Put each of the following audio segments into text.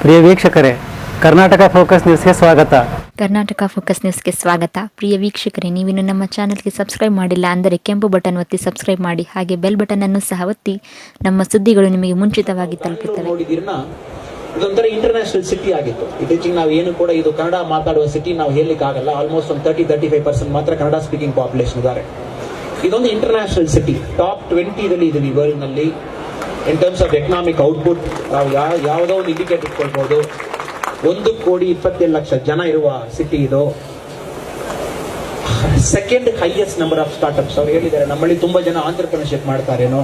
ಪ್ರಿಯ ವೀಕ್ಷಕರೇ, ಕರ್ನಾಟಕ ಫೋಕಸ್ ನ್ಯೂಸ್ಗೆ ಸ್ವಾಗತ. ಕರ್ನಾಟಕ ಫೋಕಸ್ ನ್ಯೂಸ್ಗೆ ಸ್ವಾಗತ. ಪ್ರಿಯ ವೀಕ್ಷಕರೇ, ನೀವಿನ್ನು ನಮ್ಮ ಚಾನಲ್ಗೆ ಸಬ್ಸ್ಕ್ರೈಬ್ ಮಾಡಿಲ್ಲ ಅಂದರೆ ಕೆಂಪು ಬಟನ್ ಒತ್ತಿ ಸಬ್ಸ್ಕ್ರೈಬ್ ಮಾಡಿ, ಹಾಗೆ ಬೆಲ್ ಬಟನ್ ಅನ್ನು ಸಹ ಒತ್ತಿ ನಮ್ಮ ಸುದ್ದಿಗಳು ನಿಮಗೆ ಮುಂಚಿತವಾಗಿ ತಲುಪುತ್ತವೆ. ಇದೊಂಥರ ಇಂಟರ್ನ್ಯಾಷನಲ್ ಸಿಟಿ ಆಗಿತ್ತು. ಇತ್ತೀಚೆಗೆ ನಾವು ಏನು ಕೂಡ ಇದು ಕನ್ನಡ ಮಾತಾಡುವ ಸಿಟಿ ನಾವು ಹೇಳಲಿಕ್ಕೆ ಆಗಲ್ಲ. ಆಲ್ಮೋಸ್ಟ್ ಒಂದು 35% ಮಾತ್ರ ಕನ್ನಡ ಸ್ಪೀಕಿಂಗ್ ಪಾಪ್ಯುಲೇಷನ್ ಇದ್ದಾರೆ. ಇದೊಂದು ಇಂಟರ್ನ್ಯಾಷನಲ್ ಸಿಟಿ, ಟಾಪ್ 20 ಇದೀವಿ ವರ್ಲ್ಡ್ ನಲ್ಲಿ. In terms of economic output ನಾವು ಯಾವುದೋ ಒಂದು ಇಂಡಿಕೇಟರ್ ಇಟ್ಕೊಳ್ಬಹುದು. 1,27,00,000 ಜನ ಇರುವ ಸಿಟಿ ಇದು. Second highest number of startups ಅವ್ರು ಹೇಳಿದ್ದಾರೆ. ನಮ್ಮಲ್ಲಿ ತುಂಬಾ ಜನ ಆಂಟರ್ಪ್ರಿನರ್ಶಿಪ್ ಮಾಡ್ತಾರೇನೋ.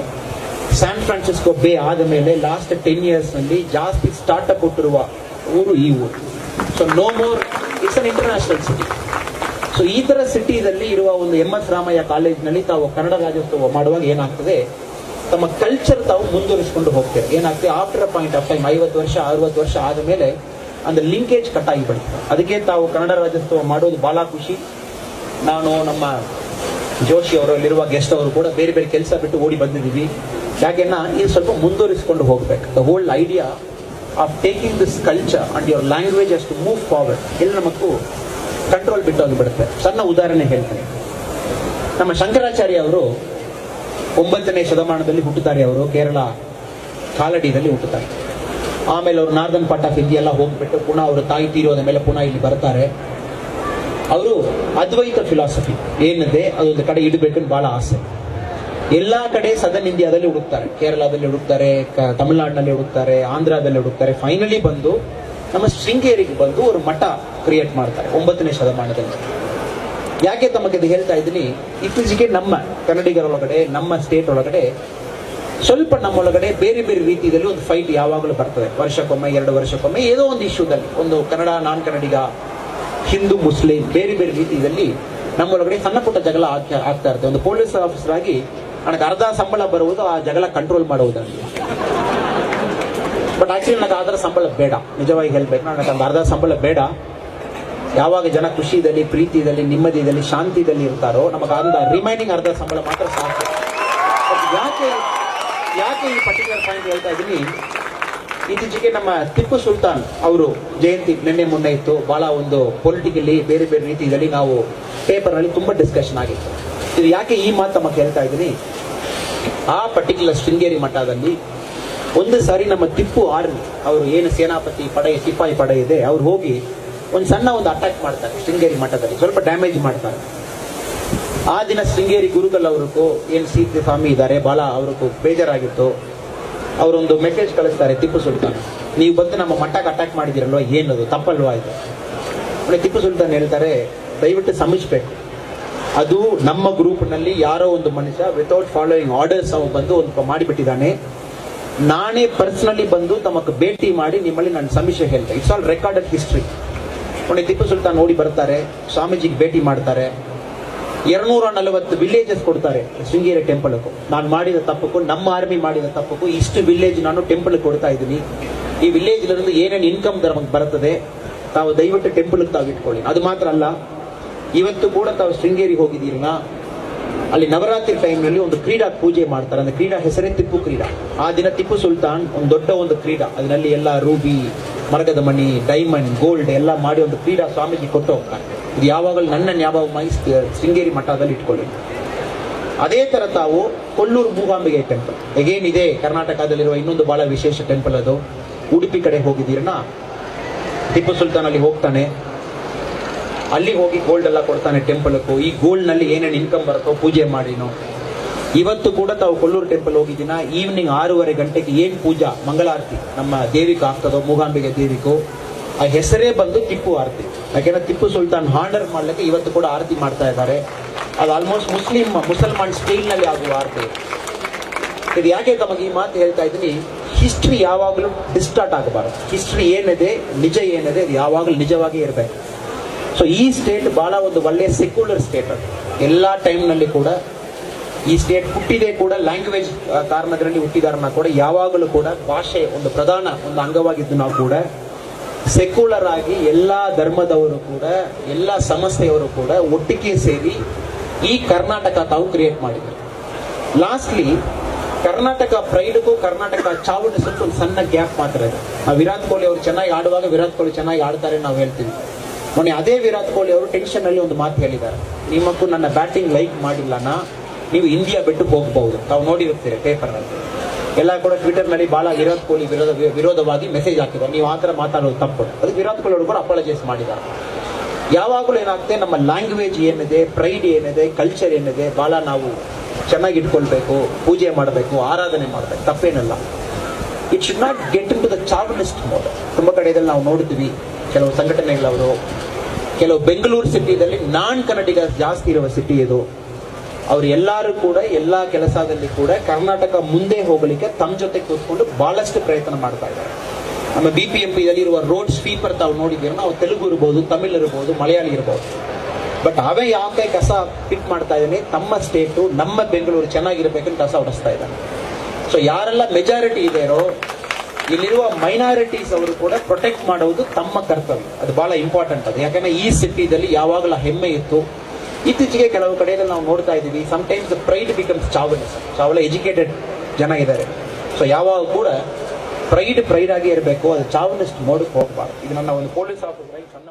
ಸ್ಯಾನ್ ಫ್ರಾನ್ಸಿಸ್ಕೋ ಬೇ ಆದ ಮೇಲೆ ಲಾಸ್ಟ್ 10 years ನಲ್ಲಿ ಜಾಸ್ತಿ ಸ್ಟಾರ್ಟ್ಅಪ್ ಕೊಟ್ಟಿರುವ ಊರು ಈ ಊರು. So no more, it's an international city. So ಈ ತರ ಸಿಟಿದಲ್ಲಿ ಇರುವ ಒಂದು MS ರಾಮಯ್ಯ ಕಾಲೇಜ್ನಲ್ಲಿ ತಾವು ಕನ್ನಡ ರಾಜ್ಯೋತ್ಸವ ಮಾಡುವಾಗ ಏನಾಗ್ತದೆ, ತಮ್ಮ ಕಲ್ಚರ್ ತಾವು ಮುಂದುವರಿಸಿಕೊಂಡು ಹೋಗ್ತಾರೆ. ಏನಾಗ್ತದೆ, after a point of time 50 ವರ್ಷ 60 ವರ್ಷ ಆದ ಮೇಲೆ ಅಂದ್ರೆ ಲಿಂಕೇಜ್ ಕಟ್ ಆಗಿ ಬಿಡುತ್ತೆ. ಅದಕ್ಕೆ ತಾವು ಕನ್ನಡ ರಾಜ್ಯೋತ್ಸವ ಮಾಡೋದು ಬಹಳ ಖುಷಿ. ನಾನು ನಮ್ಮ ಜೋಶಿ ಅವರಲ್ಲಿರುವ ಗೆಸ್ಟ್ ಅವರು ಕೂಡ ಬೇರೆ ಬೇರೆ ಕೆಲಸ ಬಿಟ್ಟು ಓಡಿ ಬಂದಿದ್ದೀವಿ. ಯಾಕೆನ್ನ ಇದು ಸ್ವಲ್ಪ ಮುಂದುವರಿಸಿಕೊಂಡು ಹೋಗ್ಬೇಕು. The whole idea of taking this culture and your language as to move forward ಎಲ್ಲ ನಮಗೂ ಕಂಟ್ರೋಲ್ ಬಿಟ್ಟು ಹೋಗಿಬಿಡುತ್ತೆ. ಸಣ್ಣ ಉದಾಹರಣೆ ಹೇಳ್ತೇನೆ. ನಮ್ಮ ಶಂಕರಾಚಾರ್ಯ ಅವರು 9ನೇ ಶತಮಾನದಲ್ಲಿ ಹುಟ್ಟುತ್ತಾರೆ. ಅವರು ಕೇರಳ ಕಾಲಡಿದಲ್ಲಿ ಹುಟ್ಟುತ್ತಾರೆ. ಆಮೇಲೆ ಅವರು ನಾರ್ದನ್ ಪಾರ್ಟ್ ಆಫ್ ಇಂಡಿಯಾ ಎಲ್ಲ ಹೋಗ್ಬಿಟ್ಟು ಪುನಃ ಅವರು ತಾಯಿ ತೀರೋದ ಮೇಲೆ ಪುನಃ ಇಲ್ಲಿ ಬರ್ತಾರೆ. ಅವರು ಅದ್ವೈತ ಫಿಲಾಸಫಿ ಏನಿದೆ ಅದೊಂದು ಕಡೆ ಇಡಬೇಕಂತ ಬಹಳ ಆಸೆ. ಎಲ್ಲಾ ಕಡೆ ಸದರ್ನ್ ಇಂಡಿಯಾದಲ್ಲಿ ಹುಡುಕ್ತಾರೆ. ಕೇರಳದಲ್ಲಿ ಹುಡುಕ್ತಾರೆ, ತಮಿಳುನಾಡಿನಲ್ಲಿ ಹುಡುಕ್ತಾರೆ, ಆಂಧ್ರದಲ್ಲಿ ಹುಡುಕ್ತಾರೆ. ಫೈನಲಿ ಬಂದು ನಮ್ಮ ಶೃಂಗೇರಿಗೆ ಬಂದು ಅವರು ಮಠ ಕ್ರಿಯೇಟ್ ಮಾಡ್ತಾರೆ 9ನೇ ಶತಮಾನದಲ್ಲಿ. ಯಾಕೆ ತಮಗೆ ಇದು ಹೇಳ್ತಾ ಇದ್ದೀನಿ, ಇತ್ತೀಚೆಗೆ ನಮ್ಮ ಕನ್ನಡಿಗರೊಳಗಡೆ, ನಮ್ಮ ಸ್ಟೇಟ್ ಒಳಗಡೆ ಸ್ವಲ್ಪ ನಮ್ಮೊಳಗಡೆ ಬೇರೆ ಬೇರೆ ರೀತಿಯಲ್ಲಿ ಒಂದು ಫೈಟ್ ಯಾವಾಗಲೂ ಬರ್ತದೆ. ವರ್ಷಕ್ಕೊಮ್ಮೆ 2 ವರ್ಷಕ್ಕೊಮ್ಮೆ ಏನೋ ಒಂದು ಇಶ್ಯೂದಲ್ಲಿ, ಒಂದು ಕನ್ನಡ ನಾನ್ ಕನ್ನಡಿಗ, ಹಿಂದೂ ಮುಸ್ಲಿಂ, ಬೇರೆ ಬೇರೆ ರೀತಿಯಲ್ಲಿ ನಮ್ಮೊಳಗಡೆ ಸಣ್ಣ ಪುಟ್ಟ ಜಗಳ ಆಗ್ತಾ ಇರುತ್ತೆ. ಒಂದು ಪೊಲೀಸ್ ಆಫೀಸರ್ ಆಗಿ ನನಗೆ ಅರ್ಧ ಸಂಬಳ ಬರುವುದು ಆ ಜಗಳ ಕಂಟ್ರೋಲ್ ಮಾಡುವುದರಲ್ಲಿ. ಬಟ್ ಆಕ್ಚುಲಿ ನನಗೆ ಅದರ ಸಂಬಳ ಬೇಡ. ನಿಜವಾಗಿ ಹೇಳ್ಬೇಕು, ನನಗೆ ಒಂದು ಅರ್ಧ ಸಂಬಳ ಬೇಡ. ಯಾವಾಗ ಜನ ಖುಷಿಯಲ್ಲಿ, ಪ್ರೀತಿಯಲ್ಲಿ, ನೆಮ್ಮದಿಯಲ್ಲಿ, ಶಾಂತಿಯಲ್ಲಿ ಇರ್ತಾರೋ ನಮಗೆ ರಿಮೈನಿಂಗ್ ಅರ್ಧ ಸಂಬಳ ಮಾತ್ರ ಸಾಕು. ಯಾಕೆ ಈ ಪರ್ಟಿಕ್ಯುಲರ್ ಪಾಯಿಂಟ್ ಹೇಳ್ತಾ ಇದ್ದೀನಿ, ಇತ್ತೀಚೆಗೆ ನಮ್ಮ ಟಿಪ್ಪು ಸುಲ್ತಾನ್ ಅವರು ಜಯಂತಿ ನಿನ್ನೆ ಮೊನ್ನೆ ಇತ್ತು. ಬಹಳ ಒಂದು ಪೊಲಿಟಿಕಲಿ ಬೇರೆ ಬೇರೆ ರೀತಿಯಲ್ಲಿ ನಾವು ಪೇಪರ್ ನಲ್ಲಿ ತುಂಬಾ ಡಿಸ್ಕಷನ್ ಆಗಿತ್ತು. ಇದು ಯಾಕೆ ಈ ಮಾತು ತಮಗೆ ಹೇಳ್ತಾ ಇದ್ದೀನಿ, ಆ ಪರ್ಟಿಕ್ಯುಲರ್ ಶೃಂಗೇರಿ ಮಠದಲ್ಲಿ ಒಂದು ಸಾರಿ ನಮ್ಮ ಟಿಪ್ಪು ಆರ್ಮಿ ಅವರು ಏನು ಸೇನಾಪತಿ ಪಡೆ, ಸಿಪಾಯಿ ಪಡೆ ಇದೆ, ಅವ್ರು ಹೋಗಿ ಒಂದು ಸಣ್ಣ ಒಂದು ಅಟ್ಯಾಕ್ ಮಾಡ್ತಾರೆ ಶೃಂಗೇರಿ ಮಠದಲ್ಲಿ, ಸ್ವಲ್ಪ ಡ್ಯಾಮೇಜ್ ಮಾಡ್ತಾರೆ. ಆ ದಿನ ಶೃಂಗೇರಿ ಗುರುಗಳು ಅವ್ರಿಗೂ ಏನು ಸೀತೆ ಸ್ವಾಮಿ ಇದ್ದಾರೆ, ಬಹಳ ಅವ್ರಿಗೂ ಬೇಜಾರಾಗಿತ್ತು. ಅವರೊಂದು ಮೆಸೇಜ್ ಕಳಿಸ್ತಾರೆ ಟಿಪ್ಪು ಸುಲ್ತಾನ್, ನೀವು ಬಂದು ನಮ್ಮ ಮಠಕ್ಕೆ ಅಟ್ಯಾಕ್ ಮಾಡಿದಿರಲ್ವ, ಏನದು ತಪ್ಪಲ್ವಾ ಇದು. ಟಿಪ್ಪು ಸುಲ್ತಾನ್ ಹೇಳ್ತಾರೆ, ದಯವಿಟ್ಟು ಸಮಿಸಬೇಕು. ಅದು ನಮ್ಮ ಗ್ರೂಪ್ ನಲ್ಲಿ ಯಾರೋ ಒಂದು ಮನುಷ್ಯ ವಿತೌಟ್ ಫಾಲೋಯಿಂಗ್ ಆರ್ಡರ್ಸ್ ಅವ್ ಬಂದು ಒಂದು ಮಾಡಿಬಿಟ್ಟಿದ್ದಾನೆ. ನಾನೇ ಪರ್ಸನಲಿ ಬಂದು ತಮಗೆ ಭೇಟಿ ಮಾಡಿ ನಿಮ್ಮಲ್ಲಿ ನಾನು ಸಮೀಕ್ಷೆ ಹೇಳ್ತೆ. It's all recorded history. Tipu Sultan ನೋಡಿ ಬರ್ತಾರೆ, ಸ್ವಾಮೀಜಿಗೆ ಭೇಟಿ ಮಾಡ್ತಾರೆ. 240 ವಿಲೇಜಸ್ ಕೊಡ್ತಾರೆ ಶೃಂಗೇರಿ ಟೆಂಪಲ್ಗೂ. ನಾನು ಮಾಡಿದ ತಪ್ಪಕ್ಕೂ, ನಮ್ಮ ಆರ್ಮಿ ಮಾಡಿದ ತಪ್ಪಕ್ಕೂ ಇಷ್ಟು ವಿಲೇಜ್ ನಾನು ಟೆಂಪಲ್ ಕೊಡ್ತಾ ಇದ್ದೀನಿ. ಈ ವಿಲೇಜ್ ಏನೇನು ಇನ್ಕಮ್ ನಮಗೆ ಬರ್ತದೆ, ತಾವು ದಯವಿಟ್ಟು ಟೆಂಪಲ್ ತಾವು ಇಟ್ಕೊಳ್ಳಿ. ಅದು ಮಾತ್ರ ಅಲ್ಲ, ಇವತ್ತು ಕೂಡ ತಾವು ಶೃಂಗೇರಿಗೆ ಹೋಗಿದ್ದೀರಿನಾ, ಅಲ್ಲಿ ನವರಾತ್ರಿ ಟೈಮ್ನಲ್ಲಿ ಒಂದು ಕ್ರೀಡಾ ಪೂಜೆ ಮಾಡ್ತಾರೆ. ಅಂದ್ರೆ ಕ್ರೀಡಾ ಹೆಸರೇ ಟಿಪ್ಪು ಕ್ರೀಡಾ. ಆ ದಿನ ಟಿಪ್ಪು ಸುಲ್ತಾನ್ ಒಂದು ದೊಡ್ಡ ಒಂದು ಕ್ರೀಡಾ, ಅದರಲ್ಲಿ ಎಲ್ಲ ರೂಬಿ, ಮರಗದ ಮಣಿ, ಡೈಮಂಡ್, ಗೋಲ್ಡ್ ಎಲ್ಲ ಮಾಡಿ ಒಂದು ಕ್ರೀಡಾ ಸ್ವಾಮೀಜಿ ಕೊಟ್ಟು ಹೋಗ್ತಾರೆ. ಇದು ಯಾವಾಗಲೂ ನನ್ನ ಜ್ಞಾಪಕವಾಗಿ ಶೃಂಗೇರಿ ಮಠದಲ್ಲಿ ಇಟ್ಕೊಳ್ಳಿ. ಅದೇ ತರ ತಾವು ಕೊಲ್ಲೂರು ಮೂಕಾಂಬಿಕೆ ಟೆಂಪಲ್ ಎಗೇನ್ ಇದೆ ಕರ್ನಾಟಕದಲ್ಲಿರುವ ಇನ್ನೊಂದು ಬಹಳ ವಿಶೇಷ ಟೆಂಪಲ್. ಅದು ಉಡುಪಿ ಕಡೆ ಹೋಗಿದ್ದೀರನಾ, ಟಿಪ್ಪು ಸುಲ್ತಾನ್ ಅಲ್ಲಿ ಹೋಗ್ತಾನೆ, ಅಲ್ಲಿ ಹೋಗಿ ಗೋಲ್ಡ್ ಎಲ್ಲ ಕೊಡ್ತಾನೆ ಟೆಂಪಲ್ಗೂ. ಈ ಗೋಲ್ಡ್ ನಲ್ಲಿ ಏನೇನು ಇನ್ಕಮ್ ಬರುತ್ತೋ ಪೂಜೆ ಮಾಡಿನೋ. ಇವತ್ತು ಕೂಡ ತಾವು ಕೊಲ್ಲೂರು ಟೆಂಪಲ್ ಹೋಗಿದ್ದೀನ, ಈವ್ನಿಂಗ್ 6:30 ಗಂಟೆಗೆ ಏನ್ ಪೂಜಾ ಮಂಗಳಾರತಿ ನಮ್ಮ ದೇವಿಗೆ ಆಗ್ತದೋ, ಮೂಗಾಂಬಿಕೆ ದೇವಿಗೂ, ಆ ಹೆಸರೇ ಬಂದು ಟಿಪ್ಪು ಆರತಿ. ಯಾಕೆಂದ್ರೆ ಟಿಪ್ಪು ಸುಲ್ತಾನ್ ಹಾರ್ಡರ್ ಮಾಡ್ಲಿಕ್ಕೆ ಇವತ್ತು ಕೂಡ ಆರತಿ ಮಾಡ್ತಾ ಇದ್ದಾರೆ. ಅದು ಆಲ್ಮೋಸ್ಟ್ ಮುಸಲ್ಮಾನ್ ಸ್ಟೈಲ್ ನಲ್ಲಿ ಆಗುವ ಆರತಿ. ಇದು ಯಾಕೆ ತಮಗೆ ಈ ಮಾತು ಹೇಳ್ತಾ ಇದ್ದೀನಿ, ಹಿಸ್ಟ್ರಿ ಯಾವಾಗಲೂ ಡಿಸ್ಟಾರ್ಟ್ ಆಗಬಾರದು. ಹಿಸ್ಟ್ರಿ ಏನಿದೆ, ನಿಜ ಏನಿದೆ, ಅದು ಯಾವಾಗಲೂ ನಿಜವಾಗಿ ಇರಬೇಕು. ಸೊ ಈ ಸ್ಟೇಟ್ ಬಹಳ ಒಂದು ಒಳ್ಳೆಯ ಸೆಕ್ಯುಲರ್ ಸ್ಟೇಟ್. ಅದು ಎಲ್ಲಾ ಟೈಮ್ ನಲ್ಲಿ ಕೂಡ ಈ ಸ್ಟೇಟ್ ಹುಟ್ಟಿದೆ ಕೂಡ ಲ್ಯಾಂಗ್ವೇಜ್ ಕಾರಣದಲ್ಲಿ ಹುಟ್ಟಿದಾರನ್ನ ಕೂಡ ಯಾವಾಗಲೂ ಕೂಡ ಭಾಷೆ ಒಂದು ಪ್ರಧಾನ ಒಂದು ಅಂಗವಾಗಿದ್ದು ನಾವು ಕೂಡ ಸೆಕ್ಯುಲರ್ ಆಗಿ ಎಲ್ಲಾ ಧರ್ಮದವರು ಕೂಡ, ಎಲ್ಲಾ ಸಂಸ್ಥೆಯವರು ಕೂಡ ಒಟ್ಟಿಗೆ ಸೇರಿ ಈ ಕರ್ನಾಟಕ ತಾವು ಕ್ರಿಯೇಟ್ ಮಾಡಿದ್ದಾರೆ. ಲಾಸ್ಟ್ಲಿ ಕರ್ನಾಟಕ ಪ್ರೈಡ್ಗೂ ಕರ್ನಾಟಕ ಚಾವುಂಡಸ್ಗೂ ಒಂದು ಸಣ್ಣ ಗ್ಯಾಪ್ ಮಾತ್ರ ಇದೆ. ವಿರಾಟ್ ಕೊಹ್ಲಿ ಅವರು ಚೆನ್ನಾಗಿ ಆಡುವಾಗ ವಿರಾಟ್ ಕೊಹ್ಲಿ ಚೆನ್ನಾಗಿ ಆಡ್ತಾರೆ ನಾವು ಹೇಳ್ತೀವಿ. ಮೊನ್ನೆ ಅದೇ ವಿರಾಟ್ ಕೊಹ್ಲಿ ಅವರು ಟೆನ್ಷನ್ ಅಲ್ಲಿ ಒಂದು ಮಾತು ಹೇಳಿದ್ದಾರೆ, ನಿಮ್ಮಕ್ಕೂ ನನ್ನ ಬ್ಯಾಟಿಂಗ್ ಲೈಕ್ ಮಾಡಿಲ್ಲನಾ, ನೀವು ಇಂಡಿಯಾ ಬಿಟ್ಟು ಹೋಗಬಹುದು. ತಾವು ನೋಡಿರ್ತೀರಿ ಪೇಪರ್ ನಲ್ಲಿ ಎಲ್ಲ ಕೂಡ ಟ್ವಿಟರ್ ನಲ್ಲಿ ಬಹಳ ವಿರಾಟ್ ಕೊಹ್ಲಿ ವಿರೋಧವಾಗಿ ಮೆಸೇಜ್ ಹಾಕಿದ್ದಾರೆ, ನೀವು ಆತರ ಮಾತಾಡೋದು ತಪ್ಪು. ಅದಕ್ಕೆ ವಿರಾಟ್ ಕೊಹ್ಲಿ ಅವರು ಕೂಡ ಅಪಾಲಜೈಸ್ ಮಾಡಿದ್ದಾರೆ. ಯಾವಾಗಲೂ ಏನಾಗುತ್ತೆ, ನಮ್ಮ ಲ್ಯಾಂಗ್ವೇಜ್ ಏನಿದೆ, ಪ್ರೈಡ್ ಏನಿದೆ, ಕಲ್ಚರ್ ಏನಿದೆ, ಬಹಳ ನಾವು ಚೆನ್ನಾಗಿ ಇಟ್ಕೊಳ್ಬೇಕು, ಪೂಜೆ ಮಾಡಬೇಕು, ಆರಾಧನೆ ಮಾಡಬೇಕು, ತಪ್ಪೇನಲ್ಲ. It should not get in to the chauvinist mode. ತುಂಬ ಕಡೆಯಲ್ಲಿ ನಾವು ನೋಡ್ತೀವಿ, ಕೆಲವು ಸಂಘಟನೆಗಳವರು, ಕೆಲವು ಬೆಂಗಳೂರು ಸಿಟಿಯಲ್ಲಿ ನಾನ್ ಕನ್ನಡಿಗ ಜಾಸ್ತಿ ಇರುವ ಸಿಟಿ ಇದು. ಅವ್ರು ಎಲ್ಲರೂ ಕೂಡ ಎಲ್ಲ ಕೆಲಸದಲ್ಲಿ ಕೂಡ ಕರ್ನಾಟಕ ಮುಂದೆ ಹೋಗಲಿಕ್ಕೆ ತಮ್ಮ ಜೊತೆ ಕೂತ್ಕೊಂಡು ಬಹಳಷ್ಟು ಪ್ರಯತ್ನ ಮಾಡ್ತಾ ಇದ್ದಾರೆ. ನಮ್ಮ BPMP ಇರುವ ರೋಡ್ ಸ್ವೀಪರ್ ತಾವು ನೋಡಿದ್ದೀರ, ನಾವು ತೆಲುಗು ಇರ್ಬೋದು, ತಮಿಳ್ ಇರ್ಬೋದು, ಮಲಯಾಳಿ ಇರ್ಬೋದು. ಬಟ್ ಅವೇ ಯಾಕೆ ಕಸ ಪಿಕ್ ಮಾಡ್ತಾ ಇದ್ದಾನೆ, ತಮ್ಮ ಸ್ಟೇಟು ನಮ್ಮ ಬೆಂಗಳೂರು ಚೆನ್ನಾಗಿರ್ಬೇಕಂತ ಕಸ ಹೊಡಿಸ್ತಾ ಇದ್ದಾನೆ. ಸೊ ಯಾರೆಲ್ಲ ಮೆಜಾರಿಟಿ ಇದೆಯೋ ಇಲ್ಲಿರುವ ಮೈನಾರಿಟೀಸ್ ಅವರು ಕೂಡ ಪ್ರೊಟೆಕ್ಟ್ ಮಾಡೋದು ತಮ್ಮ ಕರ್ತವ್ಯ. ಅದು ಬಹಳ ಇಂಪಾರ್ಟೆಂಟ್. ಅದು ಯಾಕಂದ್ರೆ ಈ ಸಿಟಿದಲ್ಲಿ ಯಾವಾಗಲೂ ಹೆಮ್ಮೆ ಇತ್ತು. ಇತ್ತೀಚೆಗೆ ಕೆಲವು ಕಡೆಯಲ್ಲಿ ನಾವು ನೋಡ್ತಾ ಇದ್ದೀವಿ, ಸಮ್ಟೈಮ್ಸ್ ಪ್ರೈಡ್ ಬಿಕಮ್ಸ್ ಚಾವನಿಸಮ್. ಚಾವಲ ಎಜುಕೇಟೆಡ್ ಜನ ಇದ್ದಾರೆ. ಸೊ ಯಾವಾಗ ಕೂಡ ಪ್ರೈಡ್ ಆಗಿ ಇರಬೇಕು, ಅದು ಚಾವನಿಸ್ಟ್ ಮೋಡಕ್ಕೆ ಹೋಗಬಾರ್ದು. ಇದು ನನ್ನ ಒಂದು ಪೊಲೀಸ್ ಆಫೀಸರ್ ಸಣ್ಣ